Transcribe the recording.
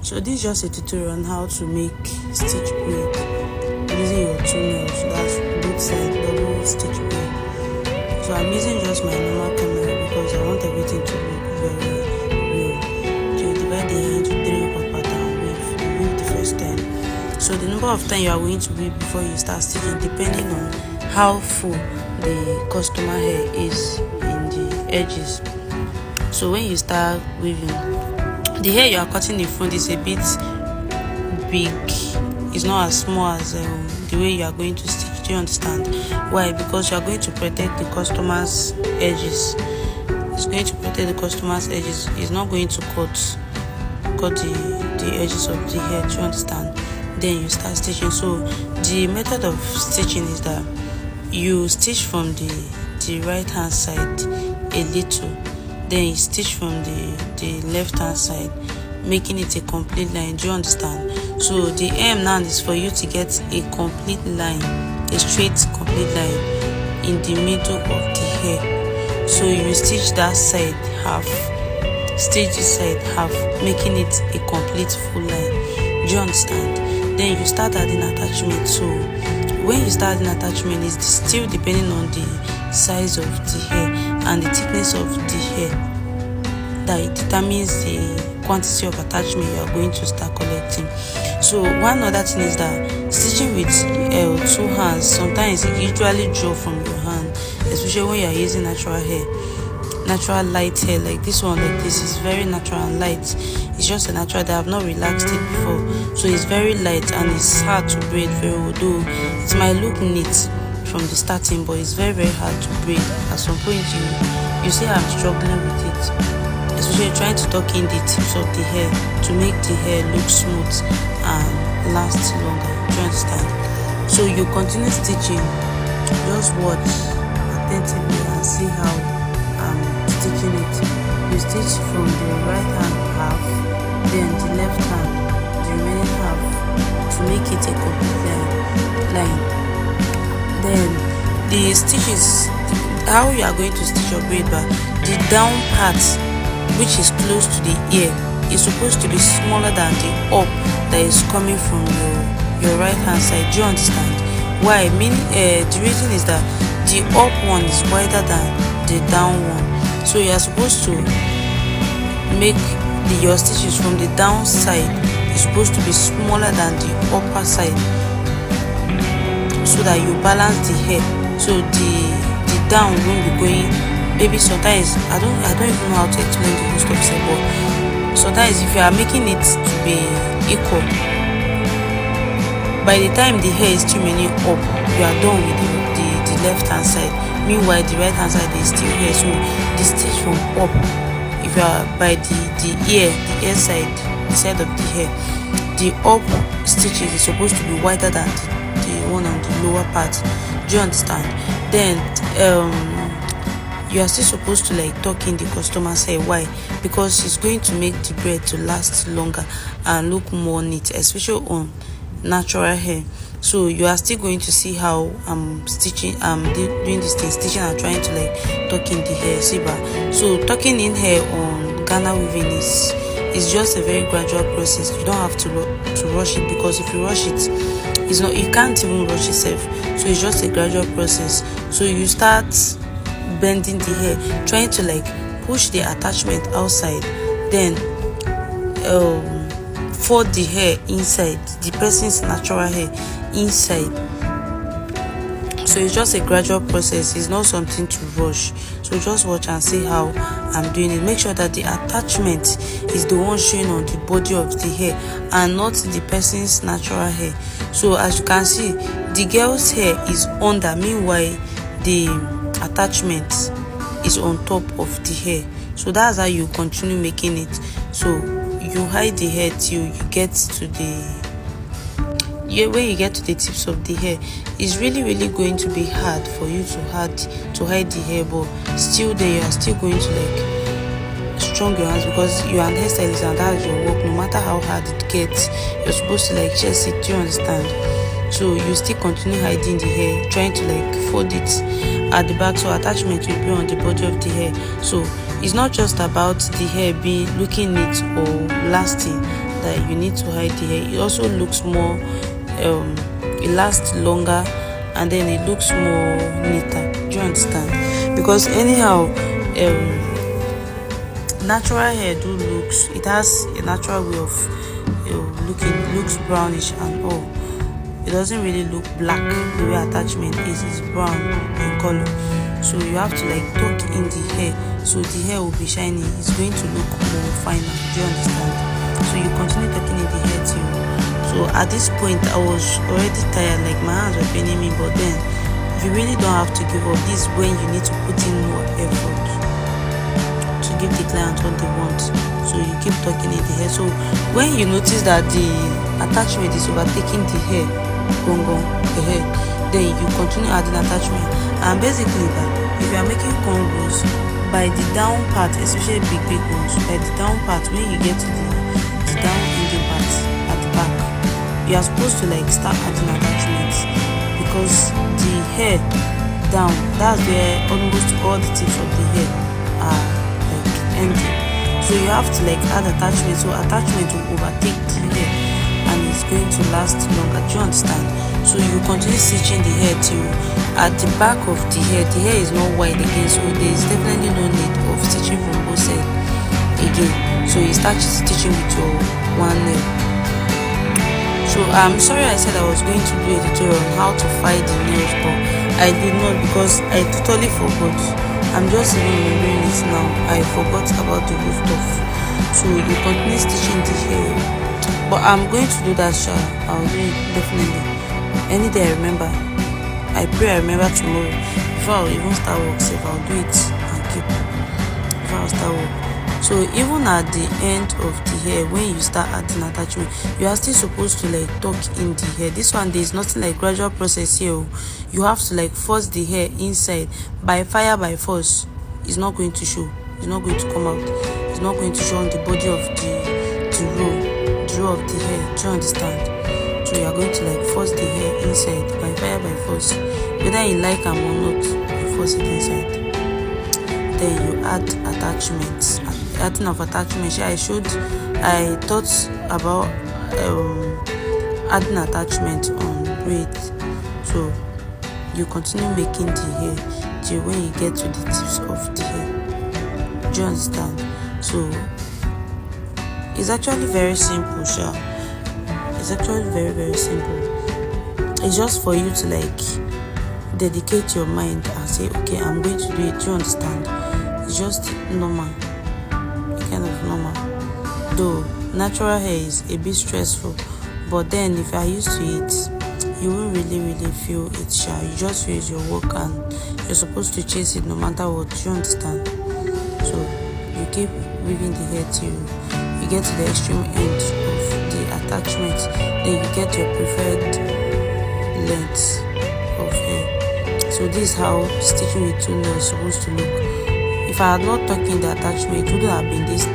So this is just a tutorial on how to make stitch braid using your two nails. That's both side double stitch braid. So I'm using just my normal camera because I want everything to look very real. So you divide the hair into 3 equal pattern with the first time. So the number of time you are going to weave before you start stitching depending on how full the customer hair is in the edges. So when you start weaving, the hair you are cutting in front is a bit big. It's not as small as the way you are going to stitch. Do you understand why? Because you are going to protect the customer's edges. It's going to protect the customer's edges. It's not going to cut the edges of the hair. Do you understand? Then you start stitching. So the method of stitching is that you stitch from the right hand side a little, then you stitch from the left hand side, making it a complete line. Do you understand? So the aim now is for you to get a complete line, a straight complete line in the middle of the hair. So you stitch that side half, stitch this side half, making it a complete full line. Do you understand? Then you start adding attachment. So when you start adding attachment, it's still depending on the size of the hair and the thickness of the hair that it determines the quantity of attachment you are going to start collecting. So one other thing is that stitching with 2 hands, sometimes it usually draw from your hand, especially when you are using natural hair, natural light hair like this one. Like this is very natural and light. It's just a natural that I have not relaxed it before, so it's very light and it's hard to braid very well. Though it might look neat from the starting, but it's very hard to braid. At some point you see I'm struggling with it, especially trying to tuck in the tips of the hair to make the hair look smooth and last longer. Do you understand? So you continue stitching, just watch attentively and see how I'm stitching it. You stitch from the right hand half, then the left hand, the remaining half, to make it a complete line. Then the stitches, how you are going to stitch your braid bar, the down part, which is close to the ear, is supposed to be smaller than the up that is coming from your right hand side. Do you understand why? The reason is that the up one is wider than the down one, so you are supposed to make your stitches from the down side is supposed to be smaller than the upper side, so that you balance the hair. So the down won't be going, maybe sometimes I don't even know how to explain the whole stuff, but sometimes if you are making it to be equal, by the time the hair is too many up, you are done with the left hand side. Meanwhile the right hand side is still here. So the stitch from up, if you are by the ear side, the side of the hair, the up stitches is supposed to be wider than the one on the lower part. Do you understand? Then you are still supposed to like tuck in the customer's hair. Why? Because it's going to make the braid to last longer and look more neat, especially on natural hair. So you are still going to see how I'm stitching, doing this thing, stitching and trying to like tuck in the hair. See ba? So tucking in hair on Ghana weaving is just a very gradual process. You don't have to rush it, because if you rush it, it's not, you can't even rush yourself. So it's just a gradual process. So you start bending the hair, trying to like push the attachment outside, then fold the hair inside, the person's natural hair inside. So it's just a gradual process. It's not something to rush. So just watch and see how I'm doing it. Make sure that the attachment is the one showing on the body of the hair and not the person's natural hair. So as you can see, the girl's hair is under, meanwhile the attachment is on top of the hair. So that's how you continue making it. So you hide the hair till you get to when you get to the tips of the hair. It's really going to be hard for you to hide the hair, but still there you are still going to like strong your hands, because you are an hairstylist and that's your work. No matter how hard it gets, you're supposed to like chest it. Do you understand? So you still continue hiding the hair, trying to like fold it at the back so attachment will be on the body of the hair. So it's not just about the hair being looking neat or lasting, that you need to hide the hair. It also looks more it lasts longer, and then it looks more neater. Do you understand? Because anyhow, natural hair it has a natural way of looking. It looks brownish and all. It doesn't really look black the way attachment is. It's brown in color. So you have to like tuck in the hair, so the hair will be shiny. It's going to look more finer. Do you understand? So you continue tucking in the hair till. So at this point, I was already tired. Like my hands were paining me. But then you really don't have to give up. This is when you need to put in more effort to give the client what they want. So you keep tucking in the hair. So when you notice that the attachment is overtaking the hair, the hair, then you continue adding attachment. And basically that if you are making cornrows, by the down part, especially big ones, by the down part, when you get to the down ending part at the back, you are supposed to like start adding attachments, because the hair down, that's where almost all the tips of the hair are like ending. So you have to like add attachment, so attachment will overtake the hair and it's going to last longer. Do you understand? So you continue stitching the hair till at the back of the hair is not wide again, so there is definitely no need of stitching from both sides again. So you start stitching with your one nail. So I'm sorry I said I was going to do a tutorial on how to file the nails, but I did not, because I totally forgot. I'm just even remembering it now. I forgot about the root of. So you continue stitching the hair, but I'm going to do that, sure. I'll do it definitely any day I remember. I pray I remember tomorrow before I'll even start work. So if I'll do it and keep before I'll start work. So even at the end of the hair, when you start adding attachment, you are still supposed to like tuck in the hair. This one, there is nothing like gradual process here. You have to like force the hair inside by fire, by force. It's not going to show. It's not going to come out. It's not going to show on the body of the row of the hair. Do you understand? So you are going to like force the hair inside by fire, by force. Whether you like them or not, you force it inside. Then you add attachments. Adding of attachments. I thought about adding attachment on braid. So you continue making the hair till when you get to the tips of the hair. Do you understand? So it's actually very simple, sure. It's actually very simple. It's just for you to like dedicate your mind and say, okay, I'm going to do it. Do you understand? It's just normal, kind of normal. Though natural hair is a bit stressful, but then if you are used to it, you won't really feel it, sure. You just feel it's your work and you're supposed to chase it no matter what. Do you understand? So you keep weaving the hair till you get to the extreme end of the attachment, then you get your preferred length of hair. So this is how stitching with 2 nails is supposed to look. If I had not tucked in the attachment, it would have been this.